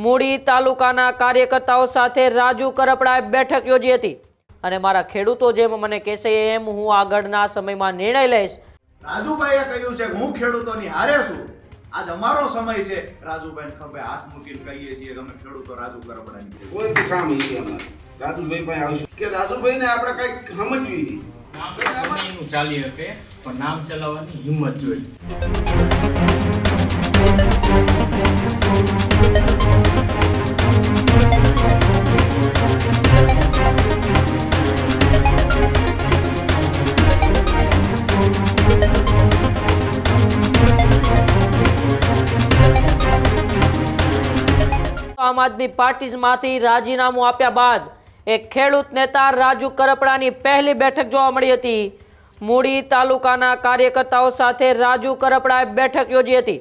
મૂડી તાલુકાના કાર્યકર્તાઓ સાથે રાજુ કરપડાએ બેઠક યોજી હતી અને મારા ખેડૂતો જેમ મને કહેશે એમ હું આગળના સમયમાં નિર્ણય લઈશ. રાજુભાઈએ કહ્યું છે કે હું ખેડૂતોની હારે છું. આજ અમારો સમય છે. રાજુભાઈ ખભે હાથ મૂકીને કહીએ છીએ કે અમે ખેડૂતો રાજુ કરપડાની કોઈ બી કામ છે અમારે રાજુભાઈ પાસે આવશું કે રાજુભાઈને આપણે કંઈક સમજવી. નામ ચાલી શકે પણ નામ ચલાવવાની હિંમત જોઈએ. આમ આદમી પાર્ટીમાંથી રાજીનામું આપ્યા બાદ એક ખેડૂત નેતા રાજુ કરપડાની પહેલી બેઠક જોવા મળી હતી. મૂડી તાલુકાના કાર્યકર્તાઓ સાથે રાજુ કરપડાએ બેઠક યોજી હતી.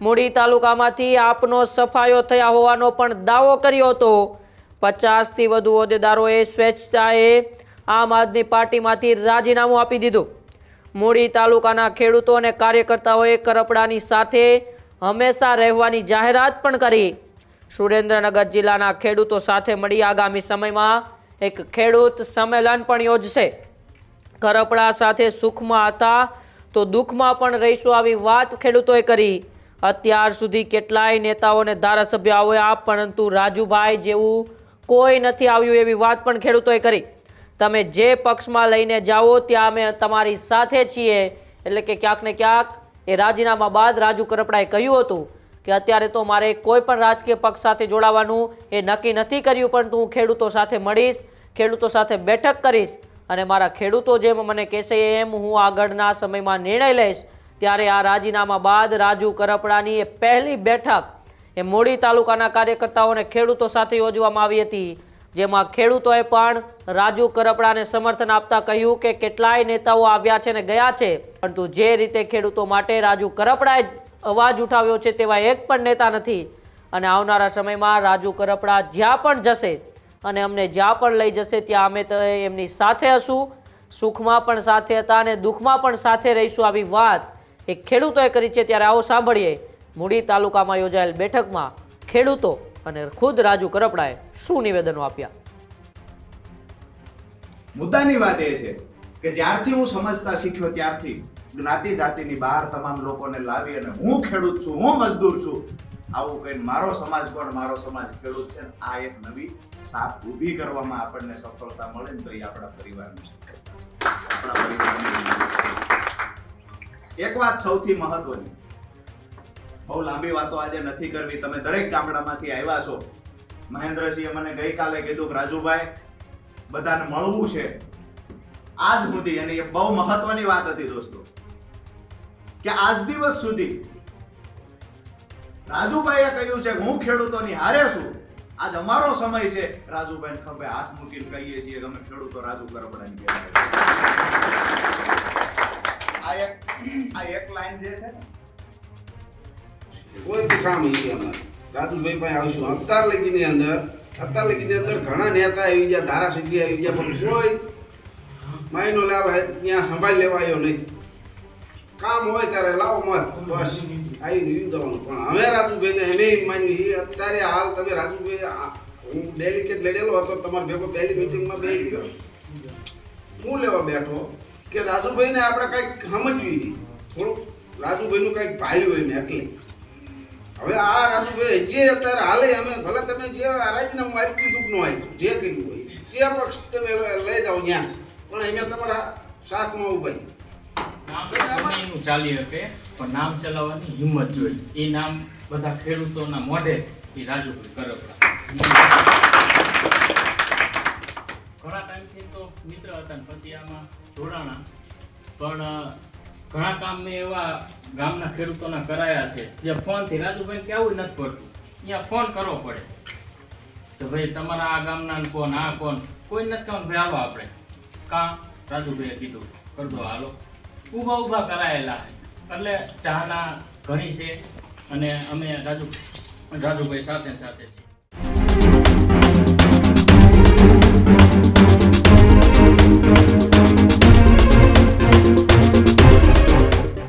મૂડી તાલુકામાંથી આપનો સફાયો થયા હોવાનો પણ દાવો કર્યો હતો. 50થી વધુ હોદ્દેદારોએ સ્વેચ્છાએ આમ આદમી પાર્ટીમાંથી રાજીનામું આપી દીધું. મૂડી તાલુકાના ખેડૂતો અને કાર્યકર્તાઓએ કરપડાની સાથે હંમેશા રહેવાની જાહેરાત પણ કરી. સુરેન્દ્રનગર જિલ્લાના ખેડૂતો સાથે મળી આગામી સમયમાં એક ખેડૂત સંમેલન પણ યોજશે. કરપડા સાથે સુખમાં હતા તો દુઃખમાં પણ રહીશું આવી વાત ખેડૂતોએ કરી. અત્યાર સુધી કેટલાય નેતાઓ અને ધારાસભ્યો આવ્યા પરંતુ રાજુભાઈ જેવું કોઈ નથી આવ્યું એવી વાત પણ ખેડૂતોએ કરી. તમે જે પક્ષમાં લઈને જાઓ ત્યાં અમે તમારી સાથે છીએ. એટલે કે ક્યાંક ને ક્યાંક એ રાજીનામા બાદ રાજુ કરપડાએ કહ્યું હતું કે અત્યારે તો મારે કોઈ પણ રાજકીય પક્ષ સાથે જોડાવાનું એ નક્કી નથી કર્યું, પરંતુ હું ખેડૂતો સાથે મળીશ, ખેડૂતો સાથે બેઠક કરીશ અને મારા ખેડૂતો જેમ મને કહેશે એમ હું આગળના સમયમાં નિર્ણય લઈશ. ત્યારે આ રાજીનામા બાદ રાજુ કરપડાની એ પહેલી બેઠક એ મૂડી તાલુકાના કાર્યકર્તાઓ અને ખેડૂતો સાથે યોજવામાં આવી હતી, જેમાં ખેડૂતોએ પણ રાજુ કરપડાને સમર્થન આપતા કહ્યું કે કેટલાય નેતાઓ આવ્યા છે અને ગયા છે, પરંતુ જે રીતે ખેડૂતો માટે રાજુ કરપડાએ અવાજ ઉઠાવ્યો છે તેવા એક પણ નેતા નથી. અને આવનારા સમયમાં રાજુ કરપડા જ્યાં પણ જશે અને અમને જ્યાં પણ લઈ જશે ત્યાં અમે તો એમની સાથે હશું. સુખમાં પણ સાથે હતા અને દુઃખમાં પણ સાથે રહીશું આવી વાત એ ખેડૂતોએ કરી છે. ત્યારે આવો સાંભળીએ મૂડી તાલુકામાં યોજાયેલ બેઠકમાં ખેડૂતો અને ખુદ રાજુ કરપડાએ શું નિવેદનો આપ્યા. મુદ્દાની વાત એ છે કે જ્યારથી હું સમજતા શીખ્યો ત્યારથી જ્ઞાતિ જાતિની બહાર તમામ લોકોને લાવી અને હું ખેડૂત છું, હું મજદૂર છું આવું કહીને મારો સમાજ કોણ, મારો સમાજ ખેડૂત છે, આ એક નવી સાપ ઊભી કરવામાં આપણને સફળતા મળે ને તો એ આપણા પરિવારનું એક વાત સૌથી મહત્વની, બહુ લાંબી વાતો આજે નથી કરવી. તમે દરેક ગામડામાંથી આવ્યા છો. મહેન્દ્રસિંહે મને ગઈકાલે કીધું કે રાજુભાઈ બધાને મળવું છે આજ સુધી, અને એ બહુ મહત્વની વાત હતી દોસ્તો, કે આજ દિવસ સુધી રાજુભાઈએ કહ્યું છે કે હું ખેડૂતોની હારે છું. આજ અમારો સમય છે. રાજુભાઈ ખભે હાથ મૂકીને કહીએ છીએ કે અમે ખેડૂતો રાજુ કરપડાની આ એક લાઈન જે છે ને કોઈ બી કામ છે અમારે રાજુભાઈ પાસે આવશું. અત્યાર લગીની અંદર ઘણા નેતા આવી ગયા, ધારાસભ્ય આવી ગયા, પણ કોઈ માયનો લાલ ત્યાં સંભાળ લેવાયો નહીં. કામ હોય ત્યારે લાવો મત બસ આવી રહ્યું જવાનું. પણ હવે રાજુભાઈને એમ માન્યું અત્યારે હાલ તમે રાજુભાઈ, હું ડેલિકેટ લડેલો હતો તમારે ભેગો પહેલી મિટિંગમાં બેસી ગયો. હું લેવા બેઠો કે રાજુભાઈને આપણે કંઈક સમજવી, થોડુંક રાજુભાઈનું કંઈક ભાલ્યું હોય ને એટલે હવે આ રાજુભાઈ જે અત્યારે હાલે અમે ભલે તમે જે રાજીનામું આપ્યું કીધું ન આપ્યું, જે કર્યું હોય જે પક્ષ તમે લઈ જાઓ ત્યાં, પણ અહીંયા તમારા સાથમાં ઉભા નામ ચાલી શકે પણ નામ ચલાવવાની હિંમત જોઈએ. એ નામ બધા ખેડૂતોના મોઢે એ રાજુભાઈ કરપડા. ઘણા ટાઈમથી તો મિત્ર હતા ને પછી આમાં જોડાણા, પણ ઘણા કામ મેં એવા ગામના ખેડૂતોના કરાયા છે જે ફોનથી રાજુભાઈ કેવું નથી પડતું, અહીંયા ફોન કરવો પડે તો ભાઈ તમારા આ ગામના કોણ, આ કોણ, કોઈ નથી કામ ભાઈ હાલો આપણે કાં રાજુભાઈએ કીધું કરજો હાલો. ઊભા કરાયેલા એટલે ચાહના ઘણી છે અને અમે રાજુભાઈ સાથે છે.